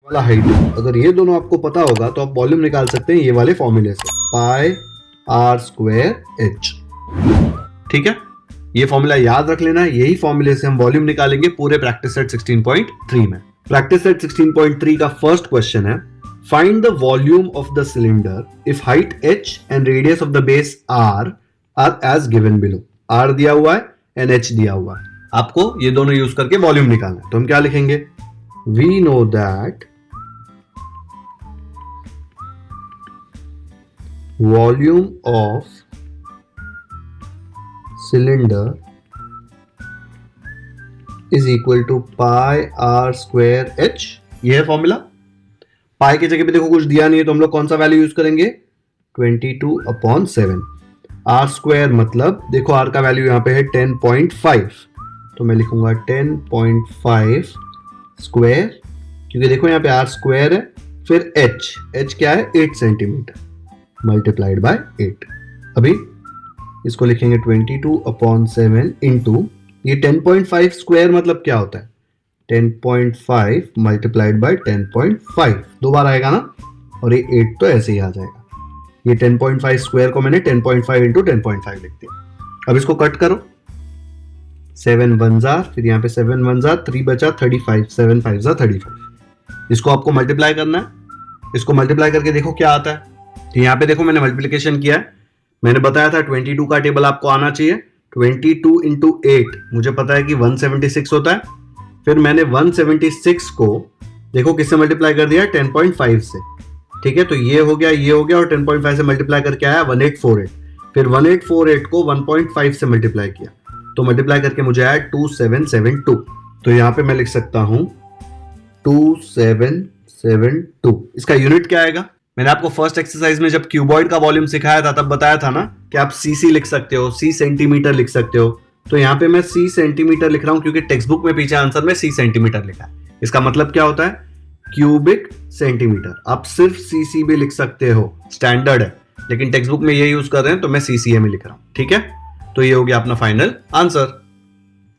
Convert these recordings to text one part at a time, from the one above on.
वाला हाइट, अगर ये दोनों आपको पता होगा तो आप वॉल्यूम निकाल सकते हैं ये वाले फॉर्मूले से, पाई आर स्क्वायर एच। ठीक है, ये फॉर्मूला याद रख लेना, यही फॉर्मूले से हम वॉल्यूम निकालेंगे पूरे प्रैक्टिस सेट 16.3 में। प्रैक्टिस सेट 16.3 का फर्स्ट क्वेश्चन है, find the volume of the cylinder if height h and radius of the base r are as given below. r दिया हुआ है एंड h दिया हुआ है, आपको ये दोनों यूज करके वॉल्यूम निकालना है। तो हम क्या लिखेंगे, we know that volume of cylinder is equal to pi are square h. ये है फॉर्मूला। पाई की जगह पे देखो कुछ दिया नहीं है तो हम लोग कौन सा वैल्यू यूज करेंगे, 22/7। आर स्क्वायर मतलब देखो आर का वैल्यू यहां पे है 10.5, तो मैं लिखूंगा 10.5 स्क्वायर, क्योंकि देखो यहां पे आर स्क्वायर है, फिर एच क्या है 8 सेंटीमीटर मल्टीप्लाइड बाय 8। अभी इसको लिखेंगे 22/7 इंटू ये 10.5 स्क्वायर मतलब क्या होता है, 10.5 मल्टीप्लाइड बाय 10.5 दो बार आएगा ना, और ये 8 तो ऐसे ही आ जाएगा। ये 10.5 स्क्वायर को मैंने 10.5 इंटू 10.5 लिख दिया। अब इसको कट करो, 7 1 जार, फिर यहाँ पे 7 1 जार, 3 बचा 35, 7 5 जार 35। इसको आपको मल्टीप्लाई करना है, इसको मल्टीप्लाई करके देखो क्या आता है। तो यहाँ पे देखो मैंने मल्टीप्लीकेशन किया है, मैंने बताया था 22 का टेबल आपको आना चाहिए। 22 इंटू 8 मुझे पता है कि 176 होता है, फिर मैंने 176 को देखो किससे मल्टीप्लाई कर दिया, 10.5 से। ठीक है, तो ये हो गया और 10.5 से मल्टीप्लाई करके आया 1848, फिर 1848 को 1.5 से मल्टीप्लाई किया, तो मल्टीप्लाई करके मुझे आया 2772। तो यहाँ पे मैं लिख सकता हूं 2772। इसका यूनिट क्या आएगा, मैंने आपको फर्स्ट एक्सरसाइज में जब क्यूबॉइड का वॉल्यूम सिखाया था तब बताया था ना कि आप सीसी लिख सकते हो, सी सेंटीमीटर लिख सकते हो। तो यहाँ पे मैं सी सेंटीमीटर लिख रहा हूं क्योंकि टेक्स्ट बुक में पीछे आंसर में सी सेंटीमीटर लिखा है। इसका मतलब क्या होता है, क्यूबिक सेंटीमीटर। आप सिर्फ सीसी भी लिख सकते हो, स्टैंडर्ड है, लेकिन टेक्स्ट बुक में ये यूज कर रहे हैं तो मैं सीसीए में लिख रहा हूं। ठीक है, तो ये हो गया अपना फाइनल आंसर।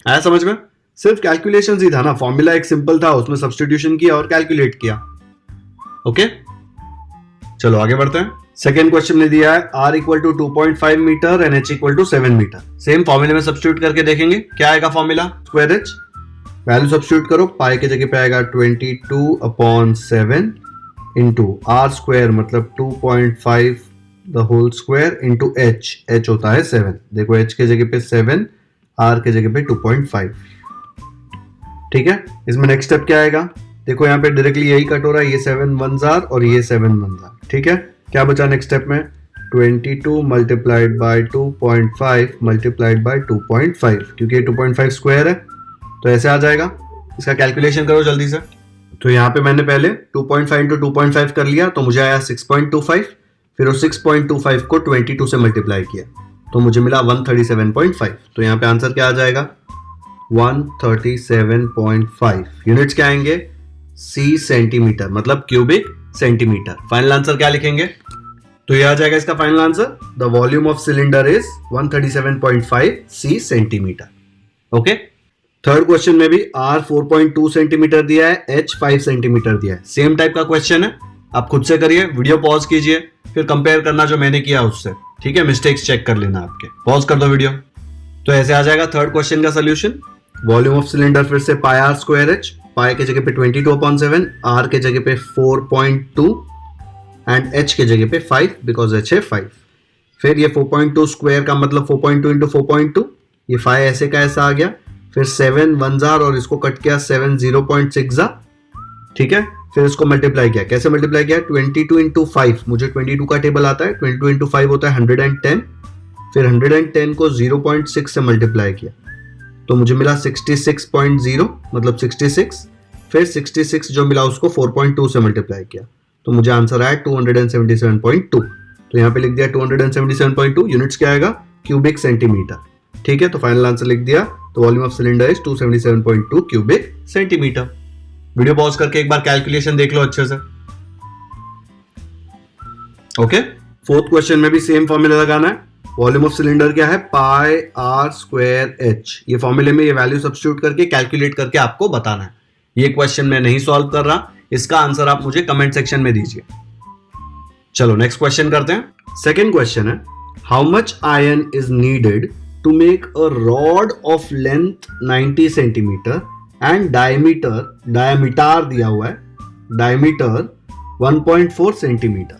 आया समझ में, सिर्फ कैलकुलेशन ही था ना, फॉर्मूला एक सिंपल था, उसमें सब्स्टिट्यूशन किया और कैलकुलेट किया। ओके, चलो आगे बढ़ते हैं। सेकेंड क्वेश्चन ने दिया है r equal to 2.5 metre and h equal to 7 metre. Same फॉर्मूले में सब्स्टिट्यूट करके देखेंगे क्या आएगा formula, square h, value substitute करो, पाई की जगह पे आएगा 22/7 इंटू आर स्क्वायर मतलब 2.5 the whole square into h होता है 7। देखो h के जगह पे 7, r के जगह पे 2.5। ठीक है, इसमें नेक्स्ट स्टेप क्या आएगा, देखो यहाँ पे डायरेक्टली यही कट हो रहा है, ये 7 1 जार और ये 7 1 जार। ठीक है, क्या बचा नेक्स्ट स्टेप में, 22 मल्टीप्लाइड बाय 2.5 मल्टीप्लाइड बाय 2.5, क्योंकि ये 2.5 स्क्वायर है तो ऐसे आ जाएगा। इसका कैलकुलेशन करो जल्दी से। तो यहाँ पे मैंने पहले 2.5 इंटू 2.5 कर लिया तो मुझे आया 6.25, फिर उस 6.25 को 22 से मल्टीप्लाई किया तो मुझे मिला 137.5। तो यहाँ पे आंसर क्या आ जाएगा, 137.5। यूनिट्स क्या आएंगे, सी सेंटीमीटर मतलब क्यूबिक सेंटीमीटर। फाइनल आंसर क्या लिखेंगे, तो ये आ जाएगा इसका final answer, the volume of cylinder is 137.5 c centimetre. Okay, third question में भी r 4.2 सेंटीमीटर दिया है, h 5 सेंटीमीटर दिया है। सेम टाइप का क्वेश्चन है, आप खुद से करिए, वीडियो पॉज कीजिए, फिर कंपेयर करना जो मैंने किया उससे। ठीक है, मिस्टेक्स चेक कर लेना आपके, पॉज कर दो वीडियो। तो ऐसे आ जाएगा थर्ड क्वेश्चन का सोल्यूशन, वॉल्यूम ऑफ सिलेंडर फिर से पाई आर स्क्वायर एच, पाई के जगह पे 22/7, आर के जगह पे 4.2 एंड एच के जगह पे 5 बिकॉज एच है 5। फिर ये 4.2 स्क्वायर का मतलब 4.2 इंटू 4.2, ये 5 ऐसे का ऐसा आ गया, फिर 7 1 जार और इसको कट किया 7 0.6 जार। ठीक है, फिर इसको मल्टीप्लाई किया, कैसे मल्टीप्लाई किया, 22 इंटू 5, मुझे 22 का टेबल आता है, 22 इंटू 5 होता है 110, फिर 110 को 0.6 से मल्टीप्लाई किया तो मुझे मिला 66.0 मतलब 66, फिर 66 जो मिला उसको 4.2 से मल्टीप्लाई किया तो मुझे आंसर आया 277.2। तो यहाँ पे लिख दिया 277.2, यूनिट्स क्या आएगा, क्यूबिक सेंटीमीटर। ठीक है, तो फाइनल आंसर लिख दिया, तो volume of cylinder is 277.2 cubic centimetre. Video pause करके एक बार कैलकुलेशन देख लो अच्छे से। ओके, फोर्थ क्वेश्चन में भी सेम फॉर्मूला लगाना है, वॉल्यूम ऑफ सिलेंडर क्या है, पाई आर स्क्वायर एच। ये फॉर्मूले में ये वैल्यू सब्स्टिट्यूट करके कैलकुलेट करके आपको बताना है। ये क्वेश्चन मैं नहीं सॉल्व कर रहा, इसका आंसर आप मुझे कमेंट सेक्शन में दीजिए। चलो नेक्स्ट क्वेश्चन करते हैं। सेकेंड क्वेश्चन है, how much iron is needed to make a rod of length 90 centimetre and diameter दिया हुआ है, डायमीटर 1.4 सेंटीमीटर।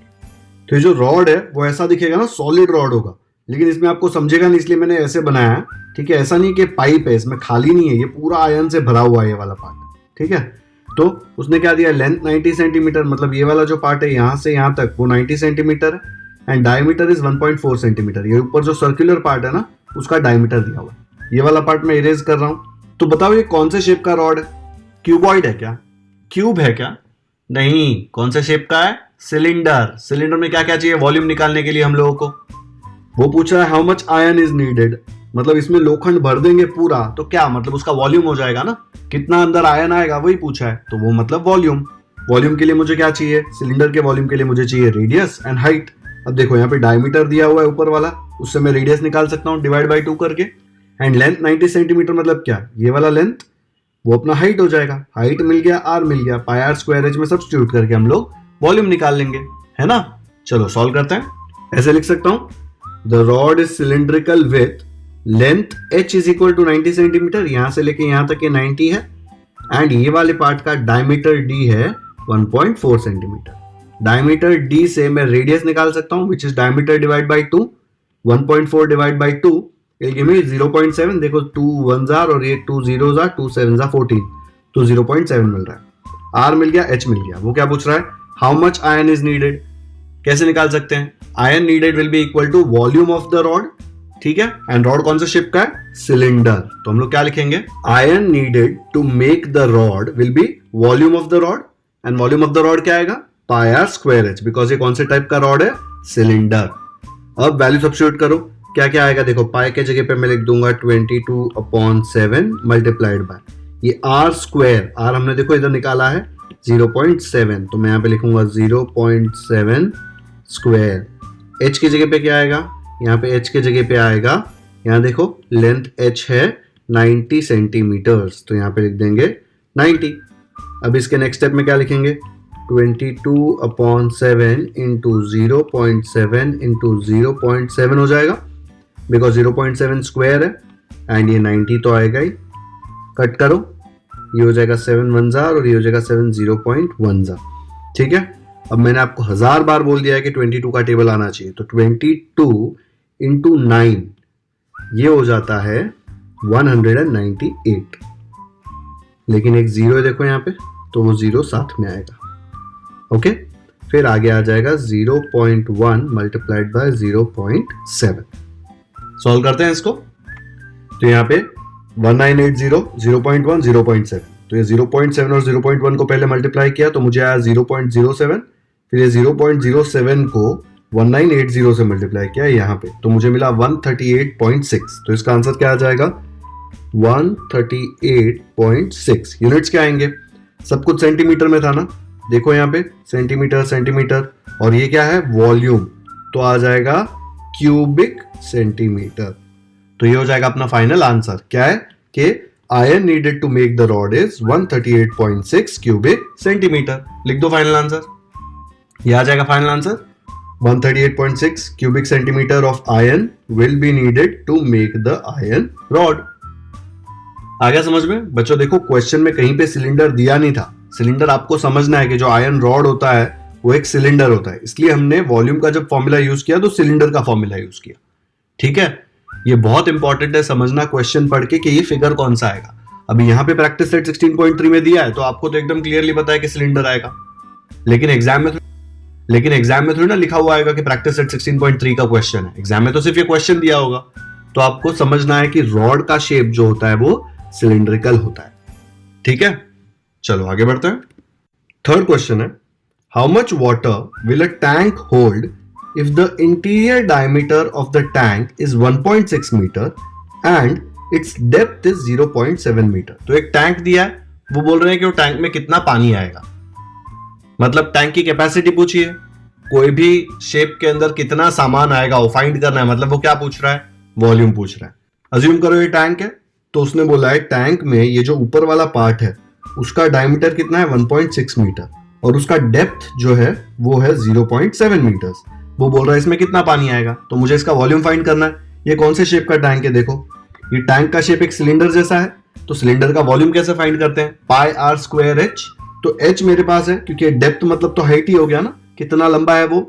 तो ये जो रॉड है वो ऐसा दिखेगा ना, सॉलिड रॉड होगा, लेकिन इसमें आपको समझेगा नहीं इसलिए मैंने ऐसे बनाया है, ठीक है। ऐसा नहीं कि पाइप है, इसमें खाली नहीं है, ये पूरा आयरन से भरा हुआ है ये वाला पार्ट, ठीक है। तो उसने क्या दिया, लेंथ 90 सेंटीमीटर, मतलब ये वाला जो पार्ट है यहां से यहां तक वो 90 सेंटीमीटर है एंड डायमीटर इज 1.4 सेंटीमीटर। ये ऊपर जो सर्कुलर पार्ट है ना उसका डायमीटर दिया हुआ है। ये वाला पार्ट मैं इरेज कर रहा हूं। तो बताओ ये कौन से शेप का रॉड है? क्यूबॉइड है क्या? क्यूब है क्या? नहीं। कौन से शेप का है? सिलेंडर। सिलेंडर में क्या क्या चाहिए वॉल्यूम निकालने के लिए हम लोगों को? वो पूछ रहा है how much iron is needed, मतलब इसमें लोखंड भर देंगे पूरा तो क्या मतलब उसका वॉल्यूम हो जाएगा ना, कितना अंदर आयरन आएगा वही पूछा है, तो वो मतलब वॉल्यूम। वॉल्यूम के लिए मुझे क्या चाहिए? सिलेंडर के वॉल्यूम के लिए मुझे चाहिए रेडियस एंड हाइट। अब देखो यहाँ पे डायमीटर दिया हुआ है ऊपर वाला, उससे मैं रेडियस निकाल सकता हूँ डिवाइड बाई 2 करके। एंड लेंथ 90 सेंटीमीटर मतलब क्या, ये वाला लेंथ वो अपना हाइट हो जाएगा। हाइट मिल गया, आर मिल गया, पाई आर स्क्वायर एच में सब्स्टिट्यूट करके हम लोग वॉल्यूम निकाल लेंगे, है ना। चलो सॉल्व करते हैं। ऐसे लिख सकता हूं, the rod is cylindrical with length h is equal to 90 centimetre, यहां से लेके यहां तक ये 90 है एंड ये वाले पार्ट का डायमीटर d है 1.4 सेंटीमीटर। डायमीटर d से मैं रेडियस निकाल सकता हूं which is diameter divide by 2, 1.4 divide by 2 will give me 0.7। देखो 2 1s are और ये 2 zeros are, 2 7s are 14, तो 0.7 मिल रहा है। r मिल गया, h मिल गया। वो क्या पूछ रहा है, how much iron is needed. कैसे निकाल सकते हैं? Iron needed will be equal to volume of the rod, ठीक है। एंड रॉड कौन सा शेप का है? सिलेंडर। तो हम लोग क्या लिखेंगे, iron needed to make the rod will be volume of the rod and volume of the rod क्या आएगा? Pi are square h, because ये कौन से टाइप का रॉड है? सिलेंडर। अब वैल्यू सब्स्टिट्यूट करो, क्या क्या आएगा देखो। पाई के जगह पे मैं लिख दूंगा 22/7 मल्टीप्लाइड बाय ये आर स्क्वायर, आर हमने देखो इधर निकाला है 0.7, तो मैं यहाँ पे लिखूंगा 0.7 स्क्वायर। h की जगह पे क्या आएगा? यहाँ पे h के जगह पे आएगा, यहाँ देखो लेंथ h है 90 सेंटीमीटर्स, तो यहाँ पे लिख देंगे 90। अब इसके नेक्स्ट स्टेप में क्या लिखेंगे? 22/7 इंटू 0.7 इंटू 0.7 हो जाएगा, बिकॉज 0.7 स्क्वायर है एंड ये 90 तो आएगा ही। कट करो, ये हो जाएगा 7 1s are और ये हो जाएगा 7 0.1s are, ठीक है। अब मैंने आपको 1000 बार बोल दिया है कि 22 का टेबल आना चाहिए, तो 22 इंटू 9 ये हो जाता है 198, लेकिन एक जीरो है देखो यहाँ पे, तो वो जीरो साथ में आएगा, ओके। फिर आगे आ जाएगा 0.1 मल्टीप्लाइड बाय 0.7। सॉल्व करते हैं इसको। तो यहाँ पे 1980 0.1 0.7, तो ये 0.7 और 0.1 को पहले मल्टीप्लाई किया तो मुझे आया 0.07, फिर ये 0.07 को 1980 से मल्टीप्लाई किया यहाँ पे, तो मुझे मिला 138.6। तो इसका आंसर क्या आ जाएगा? 138.6। यूनिट्स क्या आएंगे? सब कुछ सेंटीमीटर में था ना, देखो यहाँ पे सेंटीमीटर सेंटीमीटर, और ये क्या है? वॉल्यूम, तो आ जाएगा क्यूबिक सेंटीमीटर। तो ये हो जाएगा अपना फाइनल आंसर। क्या है कि iron needed to make the rod is 138.6 cubic centimetre. लिख दो फाइनल आंसर, ये आ जाएगा final answer. 138.6 cubic centimeter of iron will be needed to make the iron rod। आ गया समझ में बच्चों? देखो क्वेश्चन में कहीं पे सिलेंडर दिया नहीं था। सिलेंडर आपको समझना है कि जो आयरन रॉड होता है वो एक सिलेंडर होता है, इसलिए हमने वॉल्यूम का जब फॉर्मूला यूज किया तो सिलेंडर का फॉर्मूला यूज किया, ठीक है। ये बहुत इंपॉर्टेंट है समझना क्वेश्चन पढ़ के कि ये फिगर कौन सा आएगा। अभी यहाँ पे प्रैक्टिस सेट 16.3 में दिया है तो आपको तो एकदम क्लियरली पता है कि सिलेंडर आएगा, लेकिन एग्जाम में थोड़ी ना लिखा हुआ आएगा कि प्रैक्टिस सेट 16.3 का क्वेश्चन है। एग्जाम में तो सिर्फ ये क्वेश्चन दिया होगा, तो आपको समझना है कि रॉड का शेप जो होता है वो सिलिंड्रिकल होता है, ठीक है। चलो आगे बढ़ते हैं। थर्ड क्वेश्चन है, how much water will a tank hold if the interior diameter of the tank is 1.6 metre and its depth is 0.7 metre. तो एक टैंक दिया है, वो बोल रहे हैं कि वो टैंक में कितना पानी आएगा, मतलब टैंक की कैपेसिटी पूछिए, कोई भी शेप के अंदर कितना सामान आएगा वो फाइंड करना है, मतलब वो क्या पूछ रहा है? वॉल्यूम पूछ रहा है। अज्यूम करो ये टैंक है, तो उसने बोला है टैंक में ये जो ऊपर वाला पार्ट है उसका डायमीटर कितना है 1.6 मीटर और उसका डेप्थ जो है वो है 0.7 मीटर्स। वो बोल रहा है इसमें कितना पानी आएगा, तो मुझे इसका वॉल्यूम फाइंड करना है। ये कौन से शेप का टैंक है, देखो ये टैंक का शेप एक सिलेंडर जैसा है, तो सिलेंडर का वॉल्यूम कैसे फाइंड करते हैं, पाई आर स्क्वायर एच। तो एच मेरे पास है क्योंकि डेप्थ मतलब तो हाइट ही हो गया ना, कितना लंबा है वो,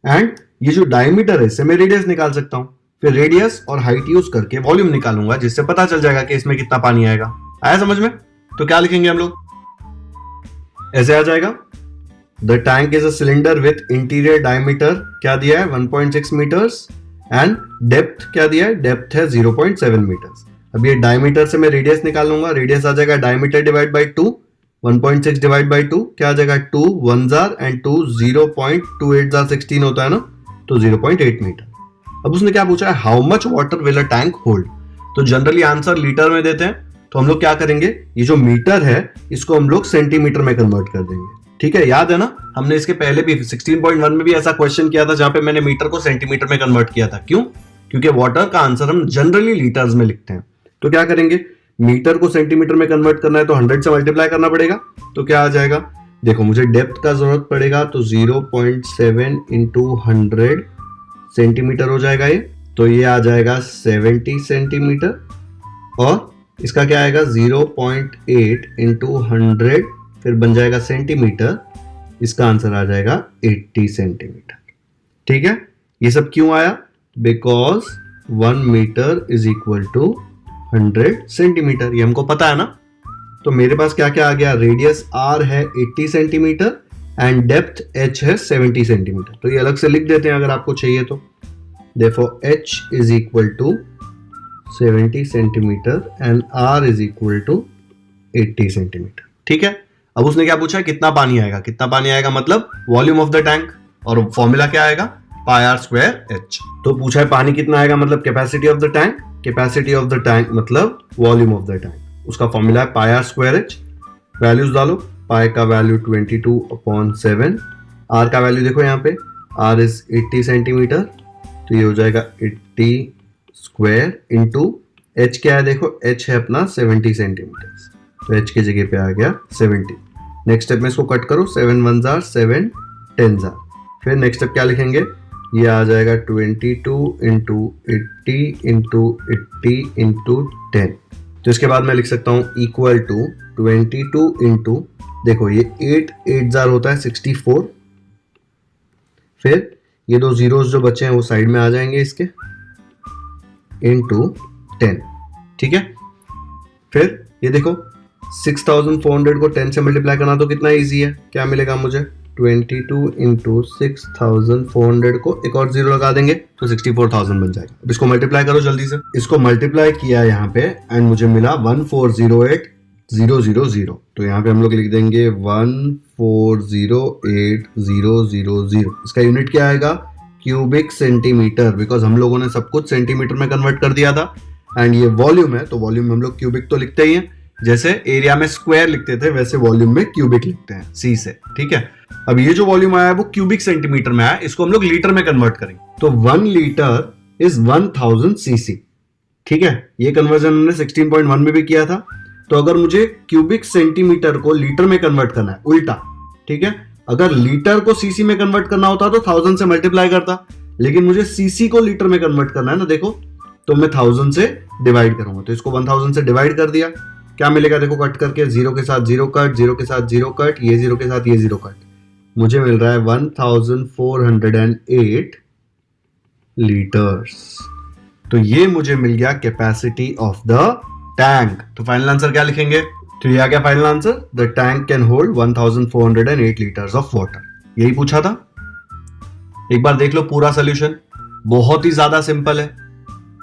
एंड ये जो डायमीटर है इससे मैं रेडियस निकाल सकता हूं, फिर रेडियस और हाइट यूज करके वॉल्यूम निकालूंगा जिससे पता चल जाएगा कि इसमें कितना पानी आएगा। आया समझ में? तो क्या लिखेंगे हम लोग, ऐसे आ जाएगा, the tank is a cylinder with interior diameter क्या दिया है 1.6 मीटर्स एंड डेप्थ क्या दिया है, डेप्थ है 0.7 मीटर्स। अब ये डायमीटर से मैं रेडियस निकाल लूंगा, रेडियस आ जाएगा diameter divide by 2, 1.6 divide by 2 क्या आ जाएगा 2 1 जार एंड 2 0.28 जार 16 होता है ना, तो 0.8 मीटर। अब उसने क्या पूछा है, how much water will a tank hold. तो जनरली आंसर लीटर में देते हैं, तो हम लोग क्या करेंगे, ये जो मीटर है इसको हम लोग सेंटीमीटर में कन्वर्ट कर देंगे। ठीक है, याद है ना, हमने इसके पहले भी 16.1 में भी ऐसा क्वेश्चन किया था जहां पे मैंने मीटर को सेंटीमीटर में कन्वर्ट किया था। क्यों? क्योंकि वाटर का आंसर हम जनरली लीटर्स में लिखते हैं। तो क्या करेंगे, मीटर को सेंटीमीटर में कन्वर्ट करना है तो 100 से मल्टीप्लाई करना पड़ेगा। तो क्या आ जाएगा, देखो मुझे डेप्थ का जरूरत पड़ेगा तो 0.7 इंटू 100 सेंटीमीटर हो जाएगा ये, तो ये आ जाएगा 70 सेंटीमीटर, और इसका क्या आएगा 0.8 इंटू 100 फिर बन जाएगा सेंटीमीटर, इसका आंसर आ जाएगा 80 सेंटीमीटर। ठीक है, ये सब क्यों आया, because 1 metre is equal to 100 centimetre, ये हमको पता है ना। तो मेरे पास क्या क्या आ गया, रेडियस r है 80 सेंटीमीटर एंड डेप्थ h है 70 सेंटीमीटर। तो ये अलग से लिख देते हैं अगर आपको चाहिए तो, therefore h is equal to 70 centimetre and r is equal to 80 centimetre. ठीक है, अब उसने क्या पूछा, कितना पानी आएगा, कितना पानी आएगा मतलब वॉल्यूम ऑफ द टैंक, और फॉर्मूला क्या आएगा, पाई आर स्क्वायर एच। तो पूछा है पानी कितना आएगा मतलब capacity of the tank, capacity of the tank मतलब वॉल्यूम ऑफ द टैंक, उसका फॉर्मूला है पाई आर स्क्वायर एच। वैल्यूज डालो, पाई का वैल्यू 22/7, आर का वैल्यू देखो यहाँ पे, आर इज 80 सेंटीमीटर, तो ये हो जाएगा 80 स्क्वायर इंटू एच क्या है, देखो एच है अपना 70 सेंटीमीटर, तो एच की जगह पे आ गया 70। नेक्स्ट स्टेप में इसको कट करो, 7 1 जार 7 10 जार, फिर नेक्स्ट स्टेप क्या लिखेंगे, ये आ जाएगा 22 इंटू 80 इंटू 80 इंटू 10। तो इसके बाद मैं लिख सकता हूँ इक्वल टू 22 इंटू, देखो ये 8 8 जार होता है 64, फिर ये दो जीरोस जो बचे हैं वो साइड में आ जाएंगे इसके, इंटू 10। ठीक है, फिर ये देखो 6400 को 10 से मल्टीप्लाई करना तो कितना इजी है, क्या मिलेगा मुझे, 22 इंटू 6400 को एक और जीरो लगा देंगे तो 64,000 बन जाएगा। अब इसको मल्टीप्लाई करो जल्दी से, इसको मल्टीप्लाई किया यहाँ पे एंड मुझे मिला 1408000। तो यहाँ पे हम लोग लिख देंगे 1408000। इसका यूनिट क्या आएगा, क्यूबिक सेंटीमीटर, बिकॉज हम लोगों ने सब कुछ सेंटीमीटर में कन्वर्ट कर दिया था, एंड ये वॉल्यूम है तो वॉल्यूम में हम लोग क्यूबिक तो लिखते ही हैं, जैसे एरिया में स्क्वायर लिखते थे वैसे वॉल्यूम में क्यूबिक लिखते हैं सी से। ठीक है, अब ये जो वॉल्यूम आया है वो क्यूबिक सेंटीमीटर में आया, इसको हम लोग लीटर में कन्वर्ट करेंगे, तो 1 लीटर इज 1000 सीसी। ठीक है, ये कन्वर्जन हमने 16.1 में भी किया था। तो अगर मुझे क्यूबिक सेंटीमीटर को लीटर में कन्वर्ट करना है उल्टा, ठीक है, अगर लीटर को सीसी में कन्वर्ट करना होता तो 1000 से मल्टीप्लाई करता, लेकिन मुझे सीसी को लीटर में कन्वर्ट करना है ना, देखो तो मैं 1000 से डिवाइड करूंगा, तो इसको 1000 से डिवाइड कर दिया, क्या मिलेगा देखो कट करके, जीरो के साथ जीरो कट, जीरो के साथ जीरो कट, ये जीरो के साथ ये जीरो कट, मुझे मिल रहा है 1408 लीटर्स। तो ये मुझे मिल गया कैपेसिटी ऑफ द टैंक। तो फाइनल आंसर क्या लिखेंगे, तो ये आ गया final answer, the tank can hold 1408 litres of water. यही पूछा था। एक बार देख लो पूरा सोल्यूशन, बहुत ही ज्यादा सिंपल है,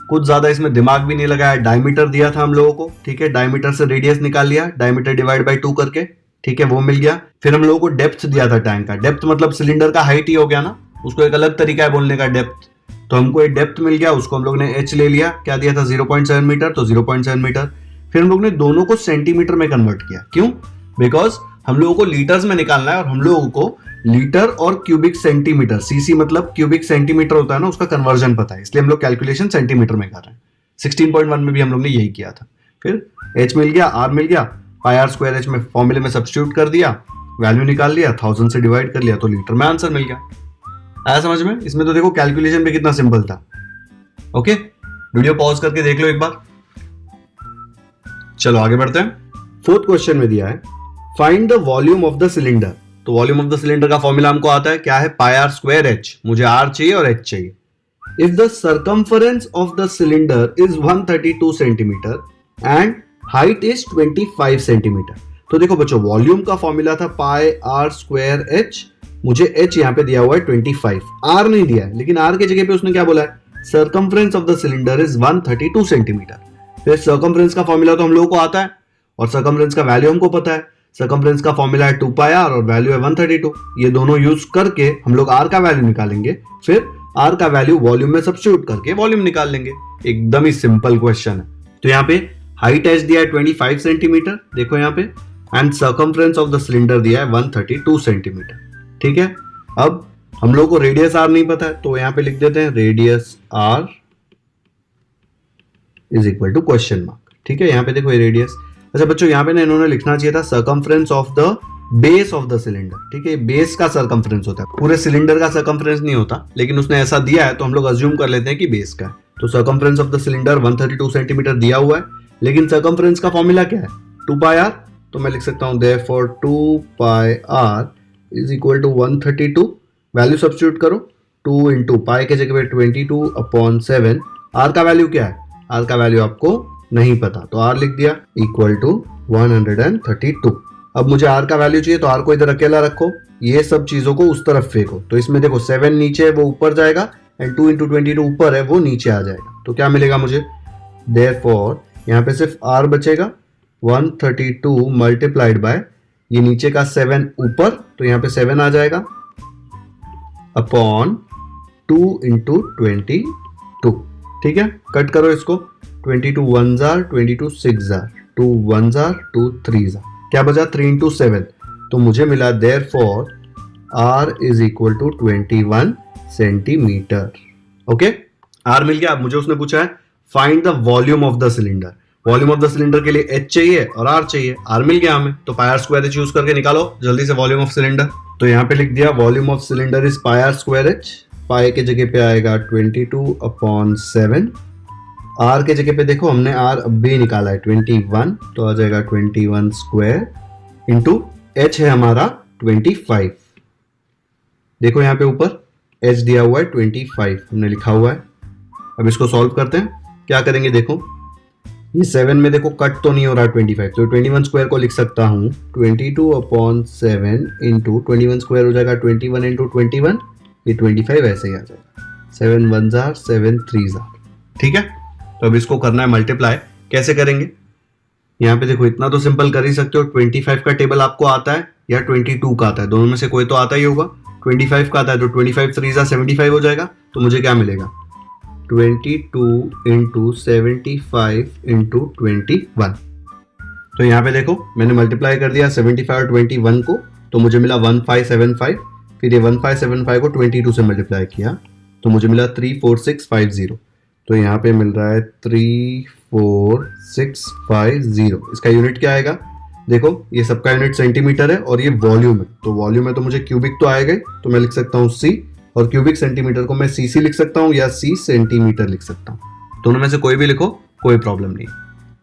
कुछ ज्यादा इसमें दिमाग भी नहीं लगाया। डायमीटर दिया था हम लोगों को, ठीक है, डायमीटर से रेडियस निकाल लिया, डायमीटर डिवाइड बाय 2 करके, ठीक है, वो मिल गया। फिर हम लोगों को डेप्थ दिया था टैंक का, डेप्थ मतलब सिलेंडर का हाइट ही हो गया ना, उसको एक अलग तरीका है बोलने का डेप्थ, तो हमको एक डेप्थ मिल गया, उसको हम लोग ने h ले लिया, क्या दिया था 0.7 मीटर, तो 0.7 मीटर। फिर हम लोग ने दोनों को सेंटीमीटर में कन्वर्ट किया, क्यों, बिकॉज हम लोगों को लीटर्स में निकालना है और हम लोगों को लीटर और क्यूबिक सेंटीमीटर, सीसी मतलब क्यूबिक सेंटीमीटर होता है ना, उसका कन्वर्जन पता है, इसलिए हम लोग कैलकुलेशन सेंटीमीटर में कर रहे हैं। 16.1 में भी हम लोग ने यही किया था। फिर h मिल गया, r मिल गया, पाई आर स्क्वायर एच में फॉर्मूले में सब्स्टिट्यूट कर दिया, वैल्यू निकाल लिया, 1000 से डिवाइड कर लिया तो लीटर में आंसर मिल गया। आया समझ में? इसमें तो देखो कैलकुलेशन भी कितना सिंपल था। ओके, वीडियो पॉज करके देख लो एक बार। चलो आगे बढ़ते हैं। फोर्थ क्वेश्चन में दिया है find the volume of the cylinder. तो वॉल्यूम ऑफ द सिलेंडर का फॉर्मूला हमको आता है, क्या है? पाई आर स्क्वायर एच। मुझे आर चाहिए और एच चाहिए। If the circumference of the cylinder is 132 centimetre and height is 25 centimetre. तो देखो बच्चों, वॉल्यूम का फॉर्मूला था पाई आर स्क्वायर एच। मुझे एच यहां पे दिया हुआ है 25, आर नहीं दिया है, लेकिन आर की जगह पे उसने क्या बोला है? Circumference of the cylinder is 132 centimetre. फिर सर्कमफ्रेंस का फॉर्मूला तो हम लोगों को आता है और सर्कमफ्रेंस का वैल्यू हमको पता है। सर्कमफ्रेंस का फॉर्मूला है 2 पाई आर और वैल्यू है 132। ये दोनों यूज करके हम लोग आर का वैल्यू निकालेंगे, फिर आर का वैल्यू वॉल्यूम में सब्स्टिट्यूट करके वॉल्यूम निकाल लेंगे। एकदम ही सिंपल क्वेश्चन है। तो यहाँ पे हाइट एच दिया है 25 सेंटीमीटर, देखो यहाँ पे, and circumference of the cylinder दिया है 132 सेंटीमीटर। ठीक है, अब हम लोग को रेडियस आर नहीं पता है, तो यहां पे लिख देते हैं radius r is equal to question mark. ठीक है, यहां पे देखो ये रेडियस। अच्छा बच्चों, यहां पे ना इन्होंने लिखना चाहिए था circumference of the base of the cylinder. ठीक है, बेस का सर्कमफ्रेंस होता है, पूरे सिलेंडर का सर्कमफ्रेंस नहीं होता, लेकिन उसने ऐसा दिया है तो हम लोग अज्यूम कर लेते हैं कि बेस का है। तो circumference of the cylinder 132 centimetre दिया हुआ है, लेकिन सर्कमफ्रेंस का फॉर्मूला क्या है? 2 पाई आर। तो मैं लिख सकता हूं therefore 2 pi r is equal to 132। Value substitute करो, 2 इंटू पाई के जगह पे 22/7। आर का वैल्यू क्या है? आर का वैल्यू आपको नहीं पता, तो आर लिख दिया इक्वल टू 132। अब मुझे आर का वैल्यू चाहिए, तो आर को इधर अकेला रखो, ये सब चीजों को उस तरफ फेंको। तो इसमें देखो 7 नीचे है वो ऊपर जाएगा, एंड 2 इंटू 22 ऊपर है वो नीचे आ जाएगा। तो क्या मिलेगा मुझे? देयरफॉर यहाँ पे सिर्फ आर बचेगा, 132 मल्टीप्लाइड बाय ये नीचे का 7 ऊपर, तो यहाँ पे 7 आ जाएगा अपॉन 2 इंटू 22। ठीक है, कट करो इसको, 22 1 जार, 22 6 जार, 2 1 जार, 2 3 जार, क्या बचा? 3 इंटू 7। तो मुझे मिला therefore R is equal to 21 centimetre. Okay, R मिल गया। अब मुझे उसने पूछा है find the volume of the cylinder. Volume of the cylinder के लिए एच चाहिए और आर चाहिए। आर मिल गया हमें, तो पाई आर स्क्वायर एच यूज करके निकालो जल्दी से वॉल्यूम ऑफ सिलेंडर। तो यहाँ पे लिख दिया volume of cylinder is pi are square H. Pi के जगह पे आएगा 22/7। आर के जगह पे देखो हमने आर अब भी निकाला है 21, तो आ जाएगा 21 स्क्वायर इंटू एच है हमारा 25। देखो यहाँ पे ऊपर एच दिया हुआ है 25 हमने लिखा हुआ है। अब इसको सॉल्व करते हैं। क्या करेंगे? देखो ये 7 में देखो कट तो नहीं हो रहा 25, तो 21 स्क्वायर को लिख सकता हूँ 22/7 इंटू 21 स्क्वायर हो जाएगा 21 इंटू 21, ये 25 ऐसे ही आ जाएगा। 7 1 जार, 7 3 जार। ठीक है, तो अब इसको करना है मल्टीप्लाई। कैसे करेंगे? यहाँ पे देखो इतना तो सिंपल कर ही सकते हो। 25 का टेबल आपको आता है या 22 का आता है, दोनों में से कोई तो आता ही होगा। 25 का आता है तो 25 3 जार 75 हो जाएगा। तो मुझे क्या मिलेगा? 22 इंटू 75 इंटू 21। तो यहाँ पे देखो मैंने मल्टीप्लाई कर दिया 75 और 21 को, तो मुझे मिला 1575। फिर ये 1575 को 22 से मल्टीप्लाई किया तो मुझे मिला 34650। तो यहाँ पे मिल रहा है 34650। इसका यूनिट क्या आएगा? देखो ये सबका यूनिट सेंटीमीटर है और ये वॉल्यूम है, तो वॉल्यूम है तो मुझे क्यूबिक तो आएगा, तो मैं लिख सकता हूँ सी, और क्यूबिक सेंटीमीटर को मैं सीसी लिख सकता हूँ या सी सेंटीमीटर लिख सकता हूँ। दोनों में से कोई भी लिखो, कोई प्रॉब्लम नहीं।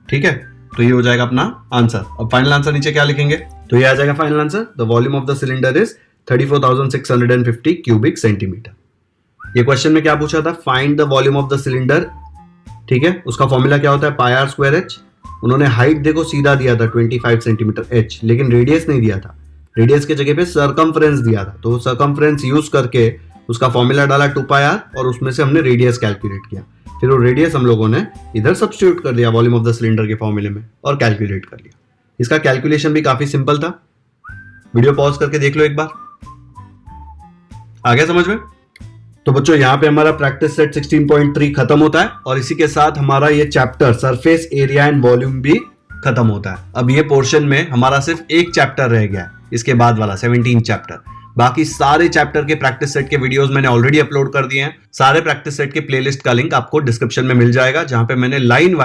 ठीक है, तो ये हो जाएगा अपना आंसर। अब फाइनल आंसर नीचे क्या लिखेंगे? तो ये आ जाएगा final answer, the volume of the cylinder is 34,650 cubic centimetre. ये क्वेश्चन में क्या पूछा था? Find the volume of the cylinder. ठीक है, उसका फॉर्मूला क्या होता है? पाई आर स्क्वायर एच। उन्होंने हाइट देखो सीधा दिया था 25 सेंटीमीटर एच, लेकिन रेडियस नहीं दिया था। रेडियस के जगह पे सर्कमफ्रेंस दिया था, तो सर्कमफ्रेंस यूज करके उसका फॉर्मूला डाला 2 पाई आर और उसमें से हमने रेडियस कैलकुलेट किया। फिर वो रेडियस हम लोगों ने इधर सब्स्टिट्यूट कर दिया वॉल्यूम ऑफ द सिलेंडर के फॉर्मूले में और कैलकुलेट कर लिया। इसका कैलकुलेशन भी काफी सिंपल था। वीडियो पॉज करके देख लो एक बार। आ गया समझ में? तो बच्चों यहाँ पे हमारा प्रैक्टिस सेट 16.3 खत्म होता है और इसी के साथ हमारा ये chapter surface area and volume भी खत्म होता है। अब ये पोर्शन में हमारा सिर्फ एक चैप्टर रह गया है, इसके बाद वाला 17 चैप्टर। बाकी सारे चैप्टर के प्रैक्टिस सेट के वीडियोस मैंने ऑलरेडी अपलोड कर दिए हैं। सारे प्रैक्टिस सेट के प्लेलिस्ट का लिंक आपको डिस्क्रिप्शन में मिल जाएगा, जहां पे मैंने लाइन वाइज